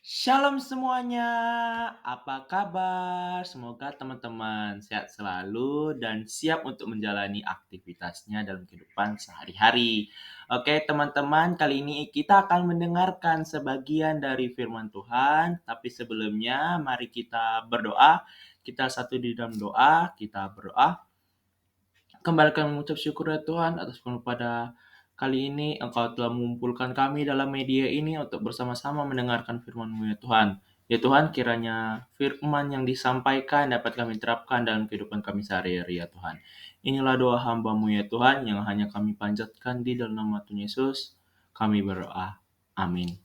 Shalom semuanya, apa kabar? Semoga teman-teman sehat selalu dan siap untuk menjalani aktivitasnya dalam kehidupan sehari-hari. Oke, teman-teman, kali ini kita akan mendengarkan sebagian dari firman Tuhan, tapi sebelumnya mari kita berdoa. Kita satu di dalam doa, kita berdoa. Kembali kami mengucap syukur ya Tuhan atas pada kali ini Engkau telah mengumpulkan kami dalam media ini untuk bersama-sama mendengarkan firman-Mu ya Tuhan. Ya Tuhan, kiranya firman yang disampaikan dapat kami terapkan dalam kehidupan kami sehari-hari ya Tuhan. Inilah doa hamba-Mu ya Tuhan yang hanya kami panjatkan di dalam nama Tuhan Yesus. Kami berdoa. Amin.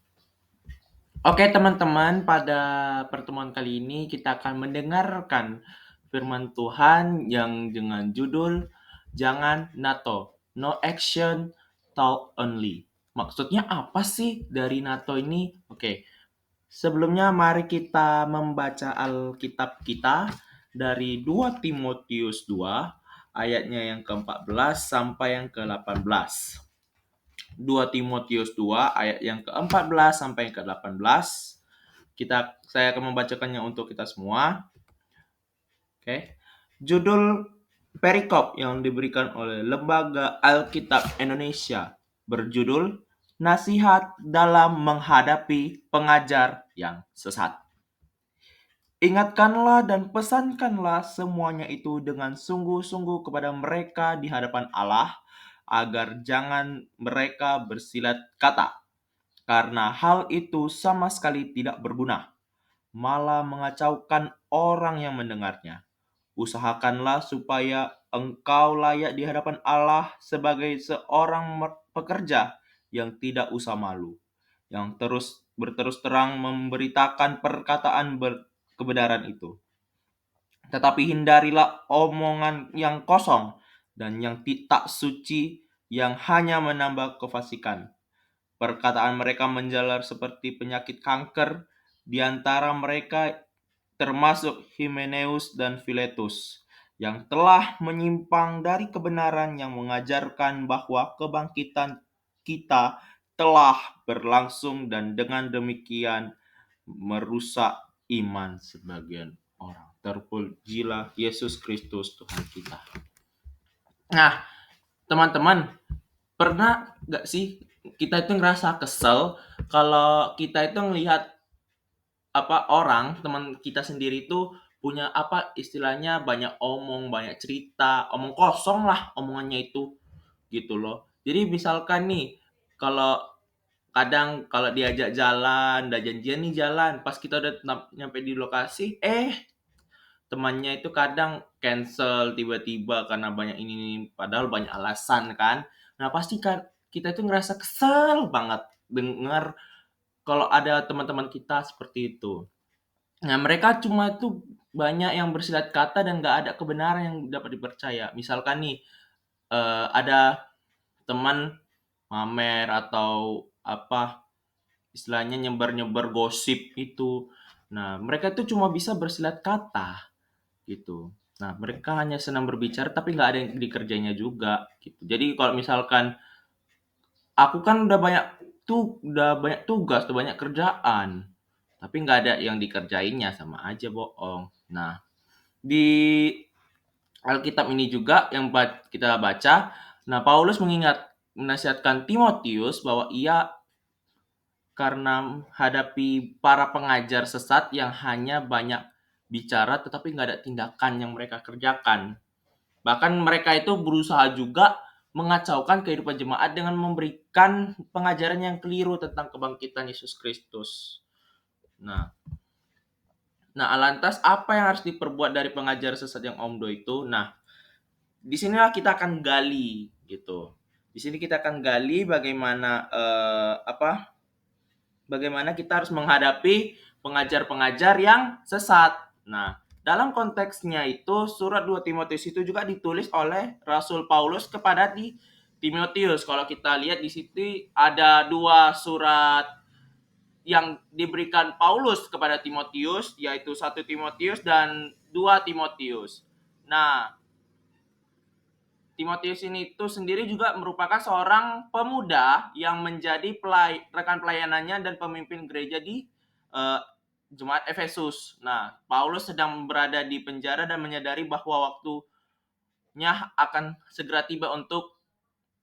Oke teman-teman, pada pertemuan kali ini kita akan mendengarkan firman Tuhan yang dengan judul Jangan NATO, No Action, Talk Only. Maksudnya apa sih dari NATO ini? Oke, sebelumnya mari kita membaca Alkitab kita dari 2 Timotius 2 ayatnya yang ke-14 sampai yang ke-18. 2 Timotius 2 ayat yang ke-14 sampai yang ke-18. Saya akan membacakannya untuk kita semua. Oke. Judul perikop yang diberikan oleh Lembaga Alkitab Indonesia berjudul Nasihat dalam Menghadapi Pengajar yang Sesat. Ingatkanlah dan pesankanlah semuanya itu dengan sungguh-sungguh kepada mereka di hadapan Allah, agar jangan mereka bersilat kata, karena hal itu sama sekali tidak berguna, malah mengacaukan orang yang mendengarnya. Usahakanlah supaya engkau layak di hadapan Allah sebagai seorang pekerja yang tidak usah malu, yang berterus terang memberitakan perkataan kebenaran itu. Tetapi hindarilah omongan yang kosong dan yang tak suci, yang hanya menambah kefasikan. Perkataan mereka menjalar seperti penyakit kanker. Di antara mereka termasuk Himeneus dan Filetus, yang telah menyimpang dari kebenaran, yang mengajarkan bahwa kebangkitan kita telah berlangsung dan dengan demikian merusak iman sebagian orang. Terpujilah Yesus Kristus Tuhan kita. Nah, teman-teman, pernah nggak sih kita itu ngerasa kesel kalau kita itu ngelihat orang teman kita sendiri itu punya istilahnya banyak omong, banyak cerita, omong kosong lah omongannya itu, gitu loh. Jadi misalkan nih, kalau kadang kalau diajak jalan, udah janjian nih jalan, pas kita udah nyampe di lokasi, temannya itu kadang cancel tiba-tiba karena banyak ini, padahal banyak alasan kan. Nah, pasti kan kita itu ngerasa kesel banget dengar kalau ada teman-teman kita seperti itu. Nah, mereka cuma tuh banyak yang bersilat kata dan nggak ada kebenaran yang dapat dipercaya. Misalkan nih, ada teman pamer atau istilahnya nyebar-nyebar gosip itu. Nah, mereka tuh cuma bisa bersilat kata gitu. Nah, mereka hanya senang berbicara tapi nggak ada yang dikerjanya juga gitu. Jadi kalau misalkan aku kan udah banyak tugas, udah banyak kerjaan, tapi nggak ada yang dikerjainnya, sama aja bohong. Nah, di Alkitab ini juga yang kita baca, nah Paulus menasihatkan Timotius bahwa ia karena hadapi para pengajar sesat yang hanya banyak bicara tetapi nggak ada tindakan yang mereka kerjakan. Bahkan mereka itu berusaha juga mengacaukan kehidupan jemaat dengan memberikan pengajaran yang keliru tentang kebangkitan Yesus Kristus. Nah, lantas apa yang harus diperbuat dari pengajar sesat yang omdo itu? Nah, di sinilah kita akan gali gitu. Di sini kita akan gali bagaimana kita harus menghadapi pengajar-pengajar yang sesat. Nah, dalam konteksnya itu surat 2 Timotius itu juga ditulis oleh Rasul Paulus kepada Timotius. Kalau kita lihat di situ ada 2 surat yang diberikan Paulus kepada Timotius, yaitu 1 Timotius dan 2 Timotius. Nah, Timotius ini itu sendiri juga merupakan seorang pemuda yang menjadi rekan pelayanannya dan pemimpin gereja di eee, jemaat Efesus. Nah, Paulus sedang berada di penjara dan menyadari bahwa waktunya akan segera tiba untuk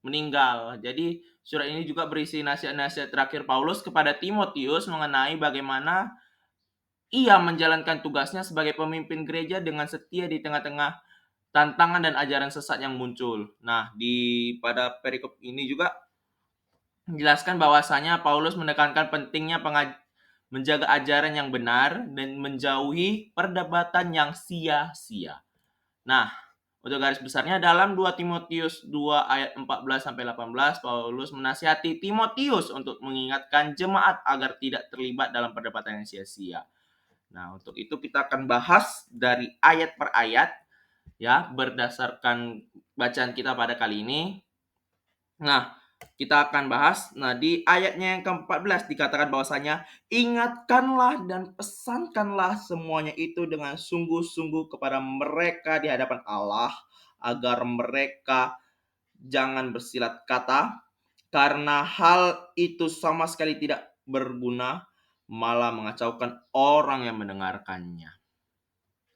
meninggal. Jadi, surat ini juga berisi nasihat-nasihat terakhir Paulus kepada Timotius mengenai bagaimana ia menjalankan tugasnya sebagai pemimpin gereja dengan setia di tengah-tengah tantangan dan ajaran sesat yang muncul. Nah, pada perikop ini juga menjelaskan bahwasanya Paulus menekankan pentingnya menjaga ajaran yang benar dan menjauhi perdebatan yang sia-sia. Nah, untuk garis besarnya dalam 2 Timotius 2 ayat 14 sampai 18, Paulus menasihati Timotius untuk mengingatkan jemaat agar tidak terlibat dalam perdebatan yang sia-sia. Nah, untuk itu kita akan bahas dari ayat per ayat ya, berdasarkan bacaan kita pada kali ini. Nah, kita akan bahas. Nah, di ayatnya yang ke-14 dikatakan bahwasanya ingatkanlah dan pesankanlah semuanya itu dengan sungguh-sungguh kepada mereka di hadapan Allah agar mereka jangan bersilat kata karena hal itu sama sekali tidak berguna malah mengacaukan orang yang mendengarkannya.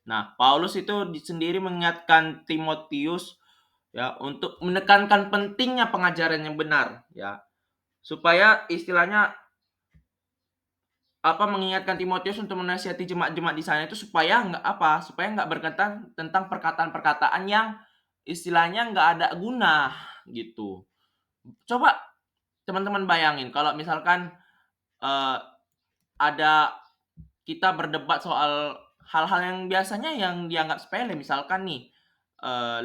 Nah, Paulus itu sendiri mengingatkan Timotius ya untuk menekankan pentingnya pengajaran yang benar ya, supaya istilahnya mengingatkan Timotius untuk menasihati jemaat-jemaat di sana itu supaya nggak berkaitan tentang perkataan-perkataan yang istilahnya nggak ada guna gitu. Coba teman-teman bayangin kalau misalkan eh, ada kita berdebat soal hal-hal yang biasanya yang dianggap sepele, misalkan nih,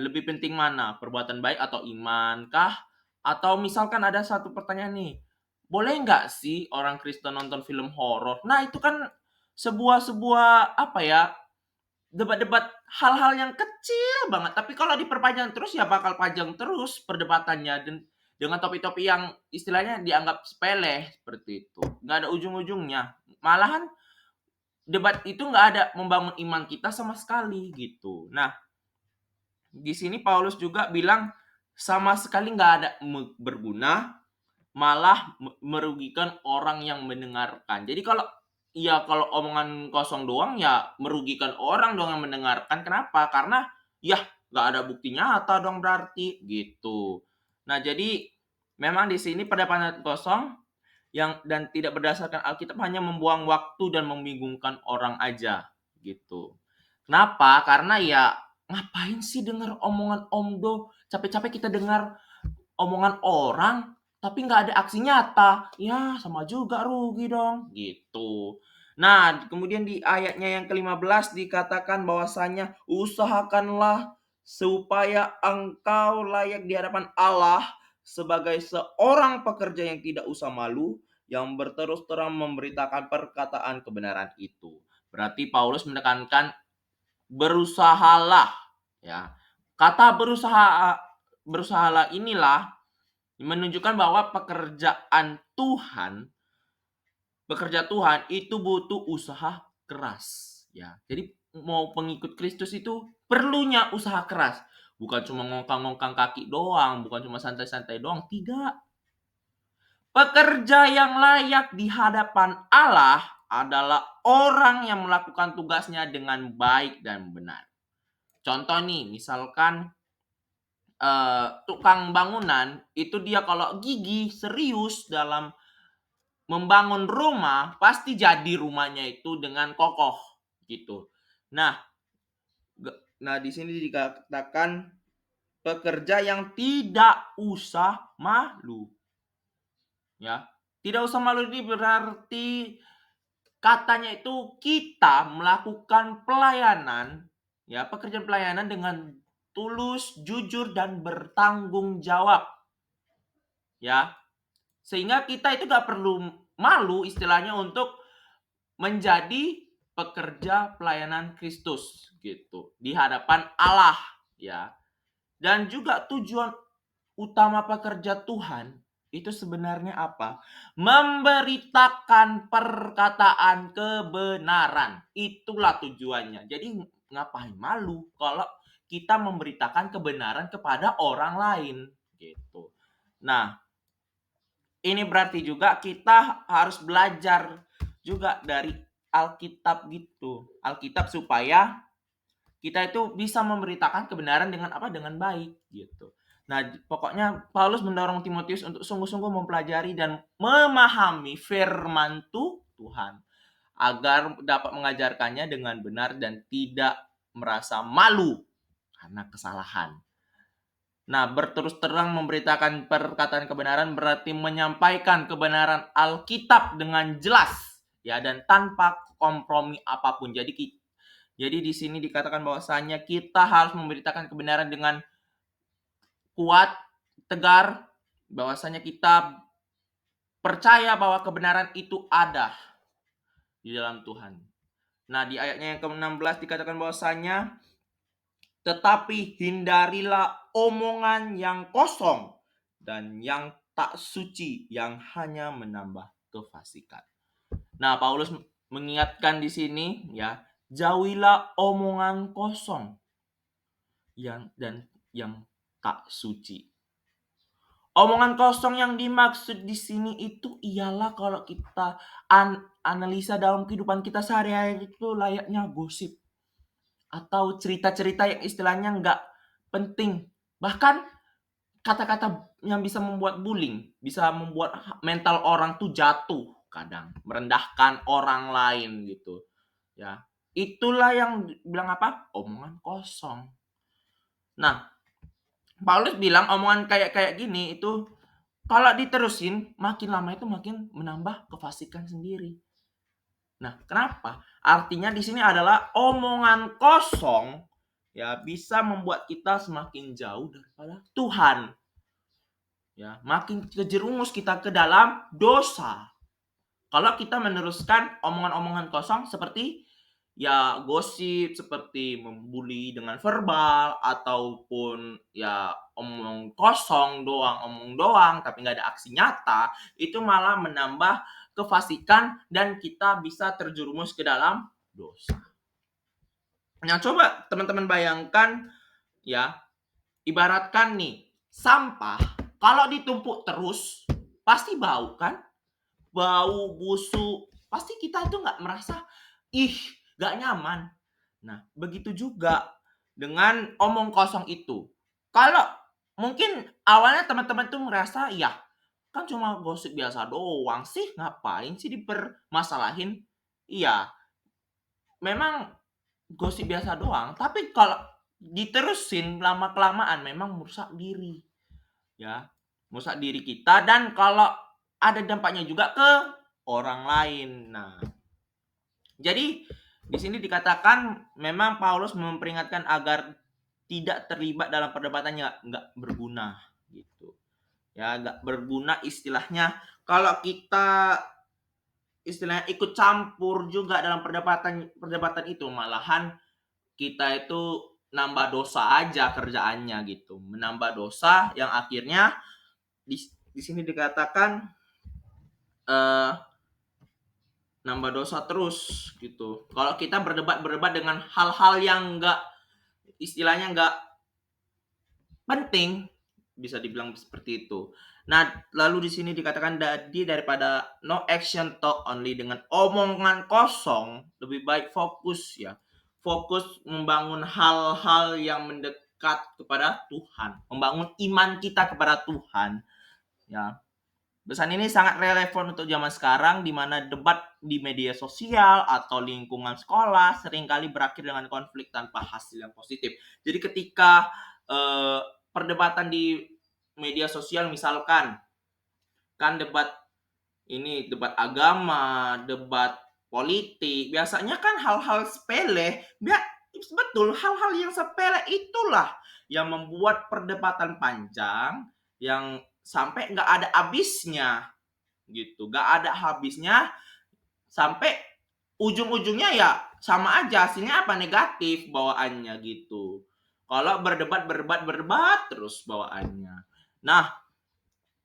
lebih penting mana, perbuatan baik atau iman kah? Atau misalkan ada satu pertanyaan nih, boleh nggak sih orang Kristen nonton film horor? Nah, itu kan sebuah apa ya, debat-debat hal-hal yang kecil banget, tapi kalau diperpanjang terus ya bakal panjang terus perdebatannya dan dengan topik-topik yang istilahnya dianggap sepele seperti itu, nggak ada ujung-ujungnya. Malahan debat itu nggak ada membangun iman kita sama sekali gitu. Nah, di sini Paulus juga bilang sama sekali nggak ada berguna, malah merugikan orang yang mendengarkan. Jadi kalau omongan kosong doang ya merugikan orang doang yang mendengarkan. Kenapa? Karena ya nggak ada bukti nyata dong berarti gitu. Nah, jadi memang di sini pendapatan kosong yang dan tidak berdasarkan Alkitab hanya membuang waktu dan membingungkan orang aja gitu. Kenapa? Karena ya ngapain sih dengar omongan omdo? Capek-capek kita dengar omongan orang tapi nggak ada aksi nyata. Ya sama juga rugi dong gitu. Nah, kemudian di ayatnya yang ke-15 dikatakan bahwasanya usahakanlah supaya engkau layak di hadapan Allah sebagai seorang pekerja yang tidak usah malu, yang berterus terang memberitakan perkataan kebenaran itu. Berarti Paulus menekankan berusahalah ya. Kata berusahalah inilah menunjukkan bahwa bekerja Tuhan itu butuh usaha keras ya. Jadi mau pengikut Kristus itu perlunya usaha keras. Bukan cuma ngongkang-ngongkang kaki doang, bukan cuma santai-santai doang, tidak. Pekerja yang layak di hadapan Allah adalah orang yang melakukan tugasnya dengan baik dan benar. Contoh nih, misalkan tukang bangunan itu dia kalau gigih serius dalam membangun rumah pasti jadi rumahnya itu dengan kokoh gitu. Nah, di sini dikatakan pekerja yang tidak usah malu. Ya, tidak usah malu ini berarti katanya itu kita melakukan pelayanan, ya pekerjaan pelayanan dengan tulus, jujur, dan bertanggung jawab. Ya, sehingga kita itu gak perlu malu istilahnya untuk menjadi pekerja pelayanan Kristus gitu di hadapan Allah ya. Dan juga tujuan utama pekerja Tuhan itu sebenarnya apa? Memberitakan perkataan kebenaran. Itulah tujuannya. Jadi ngapain malu kalau kita memberitakan kebenaran kepada orang lain gitu. Nah, ini berarti juga kita harus belajar juga dari Alkitab gitu. Alkitab supaya kita itu bisa memberitakan kebenaran dengan apa? Dengan baik gitu. Nah, pokoknya Paulus mendorong Timotius untuk sungguh-sungguh mempelajari dan memahami firman Tuhan agar dapat mengajarkannya dengan benar dan tidak merasa malu karena kesalahan. Nah, berterus terang memberitakan perkataan kebenaran berarti menyampaikan kebenaran Alkitab dengan jelas ya dan tanpa kompromi apapun. Jadi di sini dikatakan bahwasanya kita harus memberitakan kebenaran dengan kuat, tegar, bahwasanya kita percaya bahwa kebenaran itu ada di dalam Tuhan. Nah, di ayatnya yang ke-16 dikatakan bahwasanya tetapi hindarilah omongan yang kosong dan yang tak suci yang hanya menambah kefasikan. Nah, Paulus mengingatkan di sini ya, jauhilah omongan kosong yang tak suci. Omongan kosong yang dimaksud di sini itu ialah kalau kita analisa dalam kehidupan kita sehari-hari itu layaknya gosip atau cerita-cerita yang istilahnya nggak penting. Bahkan kata-kata yang bisa membuat bullying, bisa membuat mental orang tuh jatuh kadang, merendahkan orang lain gitu. Ya, itulah yang bilang apa? Omongan kosong. Nah, Paulus bilang omongan kayak gini itu kalau diterusin makin lama itu makin menambah kefasikan sendiri. Nah, kenapa? Artinya di sini adalah omongan kosong ya bisa membuat kita semakin jauh daripada Tuhan. Ya, makin terjerumus kita ke dalam dosa. Kalau kita meneruskan omongan-omongan kosong seperti ya gosip, seperti membuli dengan verbal ataupun ya omong doang tapi nggak ada aksi nyata, itu malah menambah kefasikan dan kita bisa terjerumus ke dalam dosa. Nah, coba teman-teman bayangkan ya, ibaratkan nih sampah kalau ditumpuk terus pasti bau kan? Bau, busuk, pasti kita itu nggak merasa, ih, nggak nyaman. Nah, begitu juga dengan omong kosong itu. Kalau mungkin awalnya teman-teman tuh merasa, ya kan cuma gosip biasa doang sih, ngapain sih dipermasalahin? Iya, memang gosip biasa doang, tapi kalau diterusin lama-kelamaan memang merusak diri. Ya, merusak diri kita dan kalau ada dampaknya juga ke orang lain. Nah, jadi di sini dikatakan memang Paulus memperingatkan agar tidak terlibat dalam perdebatan yang nggak berguna gitu. Ya, nggak berguna istilahnya kalau kita istilahnya ikut campur juga dalam perdebatan perdebatan itu malahan kita itu nambah dosa aja kerjaannya gitu. Menambah dosa yang akhirnya di sini dikatakan eh nambah dosa terus gitu. Kalau kita berdebat dengan hal-hal yang nggak istilahnya nggak penting, bisa dibilang seperti itu. Nah, lalu di sini dikatakan jadi daripada no action talk only dengan omongan kosong, lebih baik fokus ya. Fokus membangun hal-hal yang mendekat kepada Tuhan, membangun iman kita kepada Tuhan. Ya, pesan ini sangat relevan untuk zaman sekarang di mana debat di media sosial atau lingkungan sekolah seringkali berakhir dengan konflik tanpa hasil yang positif. Jadi ketika eh, perdebatan di media sosial misalkan kan debat agama, debat politik, biasanya kan hal-hal sepele, betul hal-hal yang sepele itulah yang membuat perdebatan panjang yang sampai nggak ada habisnya gitu, nggak ada habisnya sampai ujung-ujungnya ya sama aja hasilnya apa negatif bawaannya gitu. Kalau berdebat terus bawaannya. Nah,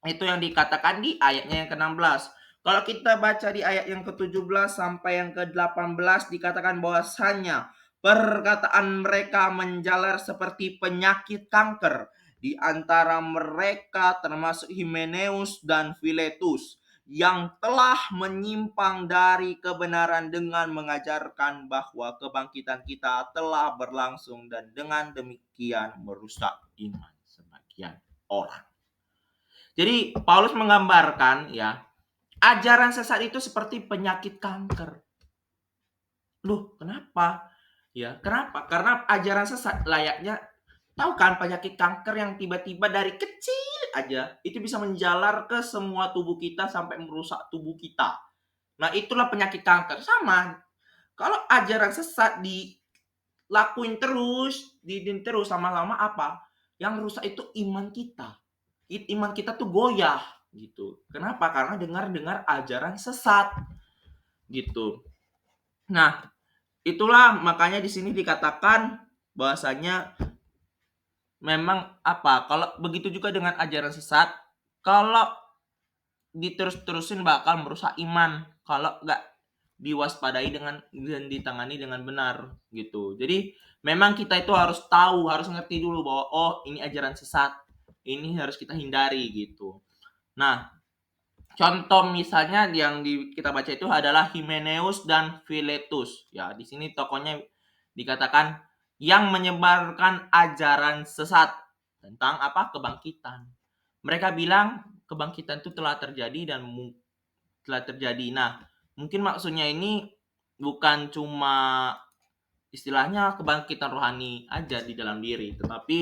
itu yang dikatakan di ayatnya yang ke-16. Kalau kita baca di ayat yang ke-17 sampai yang ke-18 dikatakan bahwasanya perkataan mereka menjalar seperti penyakit kanker di antara mereka termasuk Himeneus dan Filetus yang telah menyimpang dari kebenaran dengan mengajarkan bahwa kebangkitan kita telah berlangsung dan dengan demikian merusak iman sebagian orang. Jadi Paulus menggambarkan ya, ajaran sesat itu seperti penyakit kanker. Loh, kenapa? Ya, kenapa? Karena ajaran sesat layaknya, tahu kan penyakit kanker yang tiba-tiba dari kecil aja itu bisa menjalar ke semua tubuh kita sampai merusak tubuh kita. Nah, itulah penyakit kanker. Sama, kalau ajaran sesat dilakuin terus, didin terus lama-lama apa? Yang rusak itu iman kita. Iman kita tuh goyah gitu. Kenapa? Karena dengar-dengar ajaran sesat gitu. Nah, itulah makanya di sini dikatakan bahwasanya memang apa? Kalau begitu juga dengan ajaran sesat, kalau diterus-terusin bakal merusak iman kalau nggak diwaspadai dengan dan ditangani dengan benar gitu. Jadi memang kita itu harus tahu, harus ngerti dulu bahwa oh ini ajaran sesat, ini harus kita hindari gitu. Nah, contoh misalnya yang kita baca itu adalah Hymenaeus dan Philetus. Ya, di sini tokohnya dikatakan yang menyebarkan ajaran sesat tentang apa? Kebangkitan. Mereka bilang kebangkitan itu telah terjadi dan telah terjadi. Nah, mungkin maksudnya ini bukan cuma istilahnya kebangkitan rohani aja di dalam diri, tetapi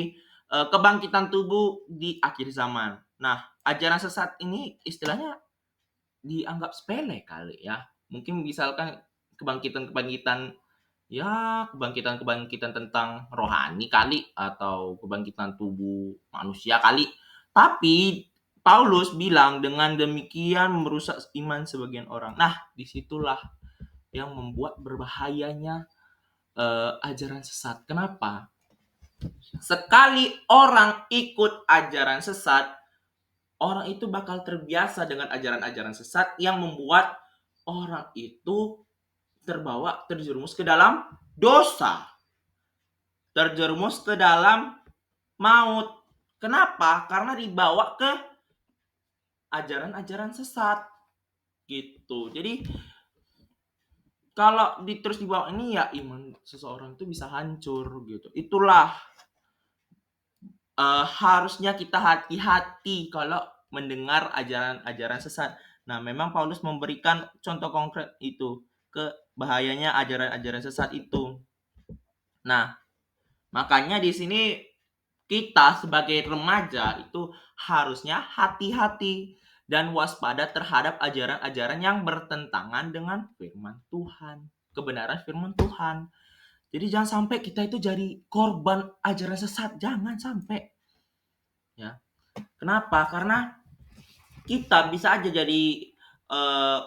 kebangkitan tubuh di akhir zaman. Nah, ajaran sesat ini istilahnya dianggap sepele kali ya. Mungkin misalkan kebangkitan-kebangkitan ya kebangkitan-kebangkitan tentang rohani kali atau kebangkitan tubuh manusia kali. Tapi Paulus bilang dengan demikian merusak iman sebagian orang. Nah, disitulah yang membuat berbahayanya ajaran sesat. Kenapa? Sekali orang ikut ajaran sesat, orang itu bakal terbiasa dengan ajaran-ajaran sesat yang membuat orang itu terjerumus ke dalam dosa, terjerumus ke dalam maut. Kenapa? Karena dibawa ke ajaran-ajaran sesat gitu. Jadi kalau terus dibawa ini ya iman seseorang itu bisa hancur gitu. Itulah harusnya kita hati-hati kalau mendengar ajaran-ajaran sesat. Nah, memang Paulus memberikan contoh konkret itu ke bahayanya ajaran-ajaran sesat itu. Nah, makanya di sini kita sebagai remaja itu harusnya hati-hati dan waspada terhadap ajaran-ajaran yang bertentangan dengan firman Tuhan, kebenaran firman Tuhan. Jadi jangan sampai kita itu jadi korban ajaran sesat, jangan sampai. Ya. Kenapa? Karena kita bisa aja jadi eh,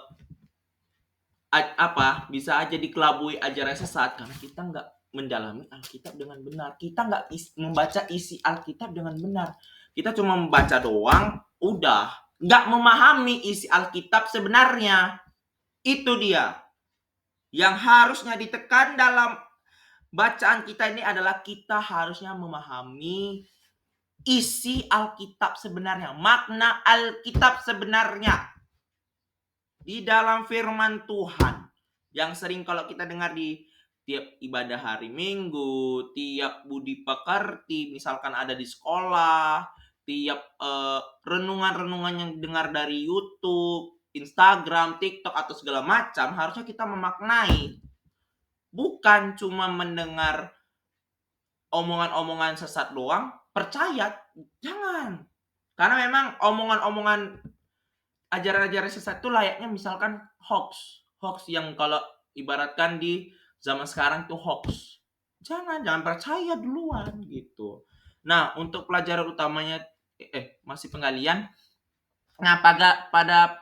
bisa aja dikelabui ajaran sesat karena kita nggak mendalami Alkitab dengan benar. Kita nggak membaca isi Alkitab dengan benar. Kita cuma membaca doang, udah. Nggak memahami isi Alkitab sebenarnya. Itu dia. Yang harusnya ditekan dalam bacaan kita ini adalah kita harusnya memahami isi Alkitab sebenarnya. Makna Alkitab sebenarnya. Di dalam firman Tuhan yang sering kalau kita dengar di tiap ibadah hari Minggu, tiap budi pekerti, misalkan ada di sekolah, tiap renungan-renungan yang dengar dari YouTube, Instagram, TikTok atau segala macam, harusnya kita memaknai, bukan cuma mendengar omongan-omongan sesat doang, percaya, jangan. Karena memang omongan-omongan ajaran-ajaran sesat itu layaknya misalkan hoax yang kalau ibaratkan di zaman sekarang tuh hoax. Jangan percaya duluan gitu. Nah, untuk pelajaran utamanya masih penggalian. Nah, pada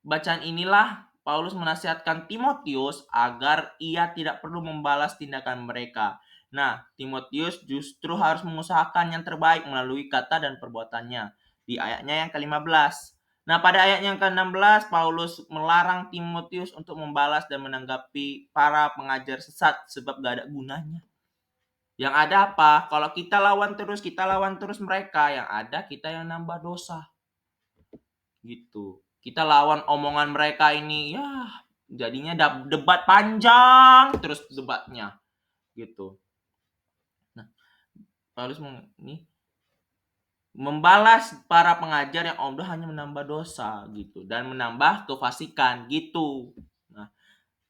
bacaan inilah Paulus menasihatkan Timotius agar ia tidak perlu membalas tindakan mereka. Nah, Timotius justru harus mengusahakan yang terbaik melalui kata dan perbuatannya. Di ayatnya yang ke-15. Nah, pada ayat yang ke-16, Paulus melarang Timotius untuk membalas dan menanggapi para pengajar sesat sebab gak ada gunanya. Yang ada apa? Kalau kita lawan terus mereka, yang ada kita yang nambah dosa. Gitu. Kita lawan omongan mereka ini, ya jadinya debat panjang terus debatnya gitu. Nah, Paulus nih membalas para pengajar yang omdo hanya menambah dosa gitu dan menambah kefasikan gitu. Nah,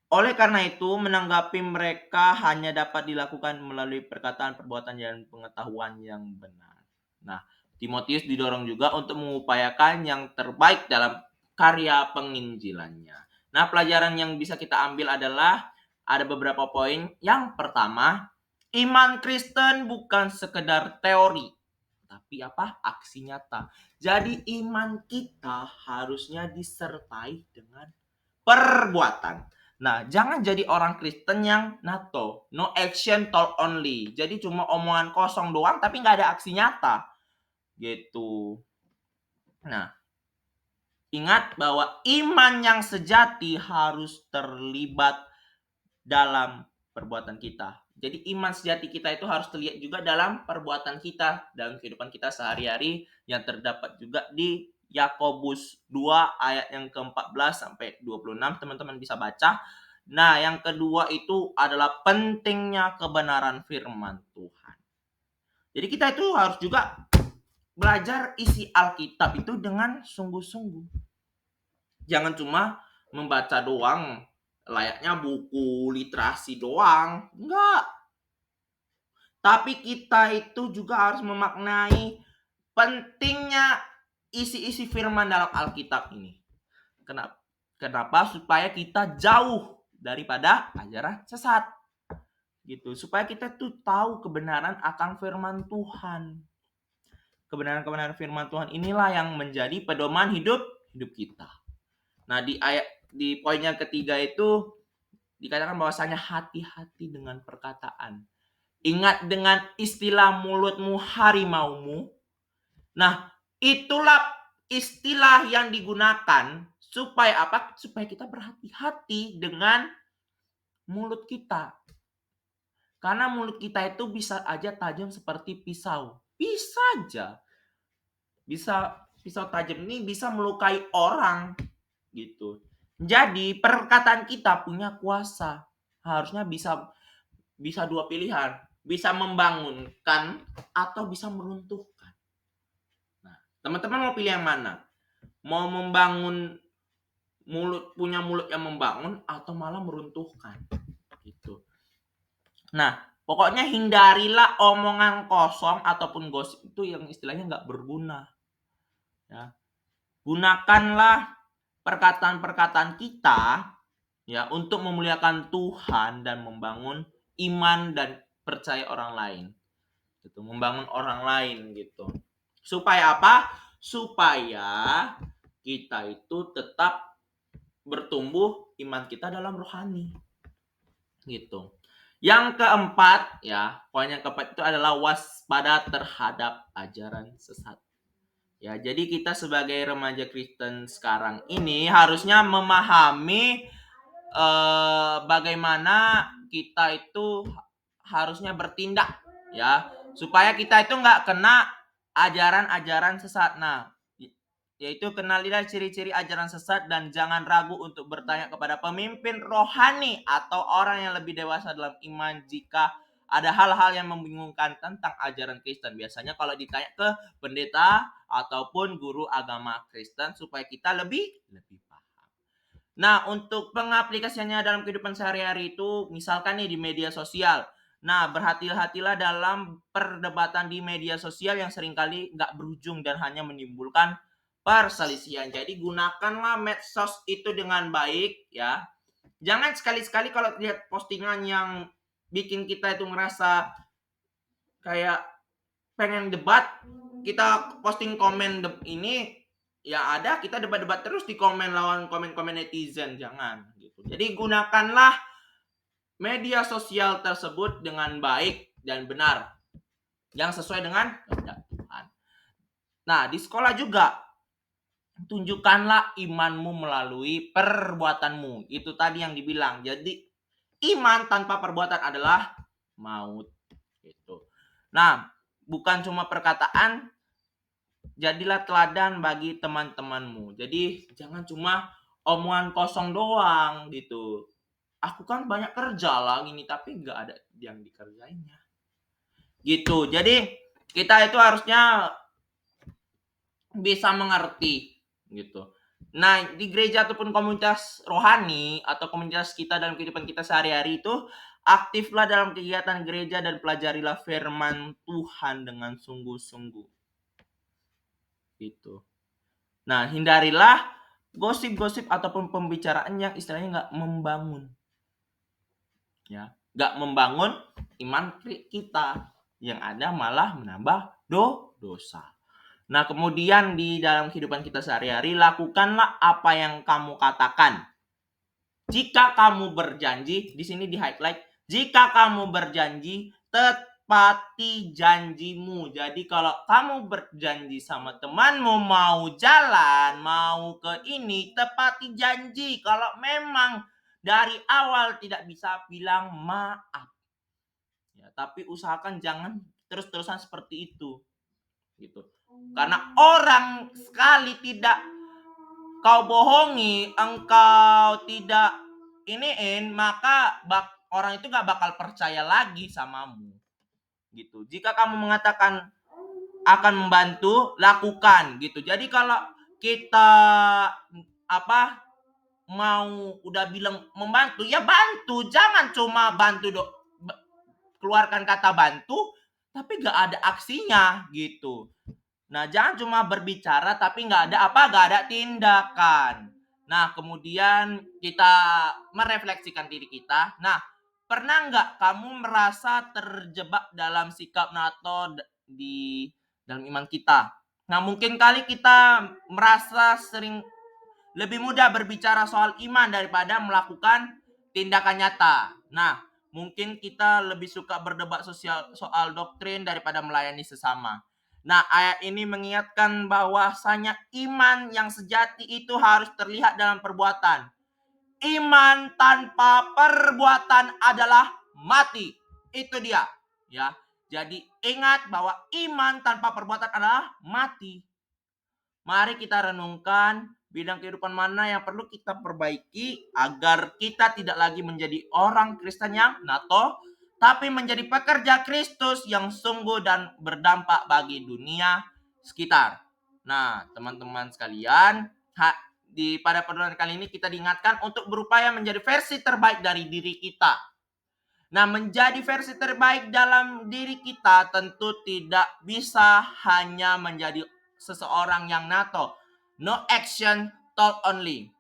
oleh karena itu menanggapi mereka hanya dapat dilakukan melalui perkataan, perbuatan, dan pengetahuan yang benar. Nah, Timotius didorong juga untuk mengupayakan yang terbaik dalam karya penginjilannya. Nah, pelajaran yang bisa kita ambil adalah ada beberapa poin. Yang pertama, iman Kristen bukan sekedar teori, tapi aksi nyata. Jadi iman kita harusnya disertai dengan perbuatan. Nah, jangan jadi orang Kristen yang NATO, no action talk only. Jadi cuma omongan kosong doang tapi nggak ada aksi nyata. Gitu. Nah, ingat bahwa iman yang sejati harus terlibat dalam perbuatan kita. Jadi iman sejati kita itu harus terlihat juga dalam perbuatan kita, dalam kehidupan kita sehari-hari yang terdapat juga di Yakobus 2 ayat yang ke-14 sampai 26, teman-teman bisa baca. Nah, yang kedua itu adalah pentingnya kebenaran firman Tuhan. Jadi kita itu harus juga belajar isi Alkitab itu dengan sungguh-sungguh. Jangan cuma membaca doang, layaknya buku literasi doang. Enggak. Tapi kita itu juga harus memaknai pentingnya isi-isi firman dalam Alkitab ini. Kenapa? Kenapa? Supaya kita jauh daripada ajaran sesat. Gitu. Supaya kita tuh tahu kebenaran akan firman Tuhan. Kebenaran-kebenaran firman Tuhan inilah yang menjadi pedoman hidup kita. Nah, di poin yang ketiga itu dikatakan bahwasanya hati-hati dengan perkataan. Ingat dengan istilah mulutmu harimaumu. Nah, itulah istilah yang digunakan supaya apa? Supaya kita berhati-hati dengan mulut kita. Karena mulut kita itu bisa aja tajam seperti pisau. Bisa aja. Pisau tajam ini bisa melukai orang gitu. Jadi perkataan kita punya kuasa. Harusnya bisa dua pilihan, bisa membangunkan atau bisa meruntuhkan. Nah, teman-teman mau pilih yang mana? Mau punya mulut yang membangun atau malah meruntuhkan? Gitu. Nah, pokoknya hindarilah omongan kosong ataupun gosip itu yang istilahnya nggak berguna. Ya. Gunakanlah perkataan-perkataan kita ya untuk memuliakan Tuhan dan membangun iman dan percaya orang lain. Gitu, membangun orang lain gitu. Supaya apa? Supaya kita itu tetap bertumbuh iman kita dalam rohani. Gitu. Yang keempat ya, poin yang keempat itu adalah waspada terhadap ajaran sesat. Ya, jadi kita sebagai remaja Kristen sekarang ini harusnya memahami bagaimana kita itu harusnya bertindak ya, supaya kita itu nggak kena ajaran-ajaran sesat. Nah, yaitu kenalilah ciri-ciri ajaran sesat dan jangan ragu untuk bertanya kepada pemimpin rohani atau orang yang lebih dewasa dalam iman jika ada hal-hal yang membingungkan tentang ajaran Kristen. Biasanya kalau ditanya ke pendeta ataupun guru agama Kristen supaya kita lebih paham. Nah, untuk pengaplikasiannya dalam kehidupan sehari-hari itu misalkan nih di media sosial. Nah, berhati-hatilah dalam perdebatan di media sosial yang seringkali nggak berujung dan hanya menimbulkan perselisihan. Jadi gunakanlah medsos itu dengan baik ya. Jangan sekali-sekali kalau lihat postingan yang bikin kita itu ngerasa kayak pengen debat, kita posting komen ini ya ada kita debat-debat terus di komen lawan komen-komen netizen, jangan gitu. Jadi gunakanlah media sosial tersebut dengan baik dan benar yang sesuai dengan kehendak Tuhan. Nah, di sekolah juga tunjukkanlah imanmu melalui perbuatanmu. Itu tadi yang dibilang. Jadi iman tanpa perbuatan adalah maut. Gitu. Nah, bukan cuma perkataan, jadilah teladan bagi teman-temanmu. Jadi jangan cuma omongan kosong doang gitu. Aku kan banyak kerja lah gini, tapi nggak ada yang dikerjainnya. Gitu. Jadi kita itu harusnya bisa mengerti gitu. Nah, di gereja ataupun komunitas rohani atau komunitas kita dalam kehidupan kita sehari-hari itu, aktiflah dalam kegiatan gereja dan pelajarilah firman Tuhan dengan sungguh-sungguh. Gitu. Nah, hindarilah gosip-gosip ataupun pembicaraan yang istilahnya nggak membangun. Ya, nggak membangun iman kita. Yang ada malah menambah dosa. Nah, kemudian di dalam kehidupan kita sehari-hari, lakukanlah apa yang kamu katakan. Jika kamu berjanji, di sini di highlight, jika kamu berjanji, tepati janjimu. Jadi kalau kamu berjanji sama temanmu mau jalan, mau ke ini, tepati janji. Kalau memang dari awal tidak bisa bilang maaf. Ya, tapi usahakan jangan terus-terusan seperti itu. Gitu. Karena orang sekali tidak kau bohongi, engkau tidak iniin, maka orang itu gak bakal percaya lagi samamu. Gitu. Jika kamu mengatakan akan membantu, lakukan gitu. Jadi kalau kita mau udah bilang membantu, ya bantu. Jangan cuma bantu keluarkan kata bantu, tapi gak ada aksinya gitu. Nah, jangan cuma berbicara tapi nggak ada tindakan. Nah, kemudian kita merefleksikan diri kita. Nah, pernah nggak kamu merasa terjebak dalam sikap NATO di dalam iman kita? Nah, mungkin kali kita merasa sering lebih mudah berbicara soal iman daripada melakukan tindakan nyata. Nah, mungkin kita lebih suka berdebat soal doktrin daripada melayani sesama. Nah, ayat ini mengingatkan bahwasanya iman yang sejati itu harus terlihat dalam perbuatan. Iman tanpa perbuatan adalah mati. Itu dia, ya. Jadi ingat bahwa iman tanpa perbuatan adalah mati. Mari kita renungkan bidang kehidupan mana yang perlu kita perbaiki agar kita tidak lagi menjadi orang Kristen yang NATO, tapi menjadi pekerja Kristus yang sungguh dan berdampak bagi dunia sekitar. Nah, teman-teman sekalian, pada pertemuan kali ini kita diingatkan untuk berupaya menjadi versi terbaik dari diri kita. Nah, menjadi versi terbaik dalam diri kita tentu tidak bisa hanya menjadi seseorang yang NATO. No action, talk only.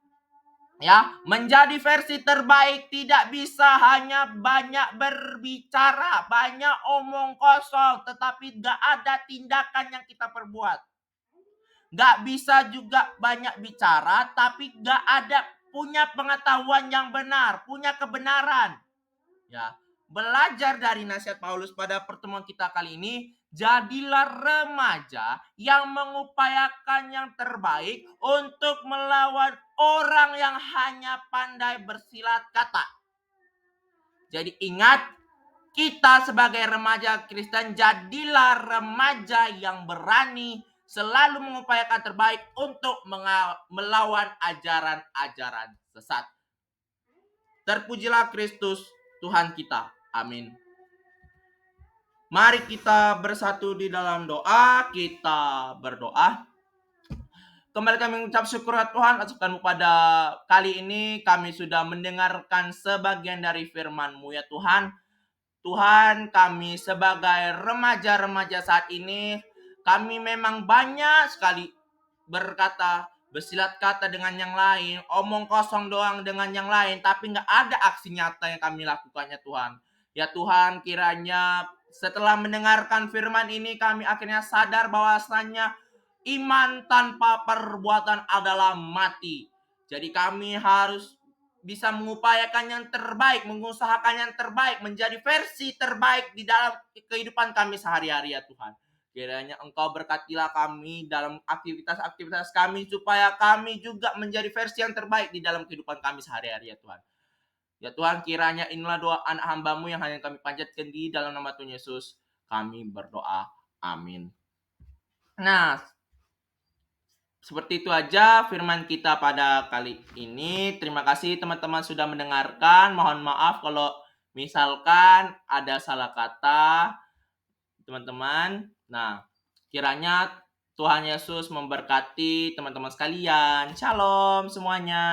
Ya, menjadi versi terbaik tidak bisa hanya banyak berbicara, banyak omong kosong, tetapi gak ada tindakan yang kita perbuat. Gak bisa juga banyak bicara, tapi gak ada punya pengetahuan yang benar, punya kebenaran. Ya, belajar dari nasihat Paulus pada pertemuan kita kali ini, jadilah remaja yang mengupayakan yang terbaik untuk melawan orang yang hanya pandai bersilat kata. Jadi ingat, kita sebagai remaja Kristen jadilah remaja yang berani selalu mengupayakan terbaik untuk melawan ajaran-ajaran sesat. Terpujilah Kristus Tuhan kita. Amin. Mari kita bersatu di dalam doa. Kita berdoa. Kembali kami mengucap syukur Tuhan atas firman-Mu pada kali ini. Kami sudah mendengarkan sebagian dari firman-Mu ya Tuhan. Tuhan, kami sebagai remaja-remaja saat ini, kami memang banyak sekali bersilat kata dengan yang lain, omong kosong doang dengan yang lain, tapi nggak ada aksi nyata yang kami lakukannya Tuhan. Ya Tuhan, kiranya setelah mendengarkan firman ini, kami akhirnya sadar bahwasanya iman tanpa perbuatan adalah mati. Jadi kami harus bisa mengupayakan yang terbaik, mengusahakan yang terbaik, menjadi versi terbaik di dalam kehidupan kami sehari-hari ya Tuhan. Kiranya Engkau berkatilah kami dalam aktivitas-aktivitas kami supaya kami juga menjadi versi yang terbaik di dalam kehidupan kami sehari-hari ya Tuhan. Ya Tuhan, kiranya inilah doa anak hamba-Mu yang hanya kami panjatkan di dalam nama Tuhan Yesus. Kami berdoa. Amin. Nah, Seperti itu aja firman kita pada kali ini. Terima kasih teman-teman sudah mendengarkan. Mohon maaf kalau misalkan ada salah kata, teman-teman. Nah, kiranya Tuhan Yesus memberkati teman-teman sekalian. Shalom semuanya.